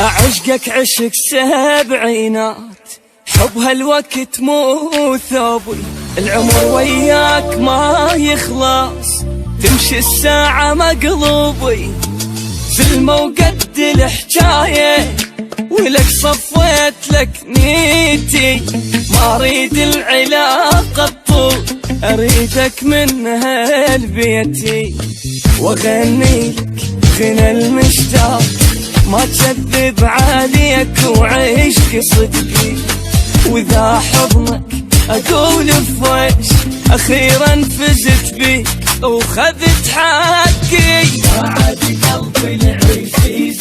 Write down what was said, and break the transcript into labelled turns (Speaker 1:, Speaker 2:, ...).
Speaker 1: أعشقك عشق سبعينات، حب هالوقت مو ثوبي، العمر وياك ما يخلص، تمشي الساعة مقلوبي، سلمة وقد الحجاية، ولك صفيت لك نيتي، ما أريد العلاقة الطول، أريدك من أهل بيتي، وأغني لك غنى المشتاق، ما تكذب عليك وعشقي صدقي، وإذا حضنك أقول فويش، أخيرا فزت بيك وخذت حقي، بعد قلبي العيش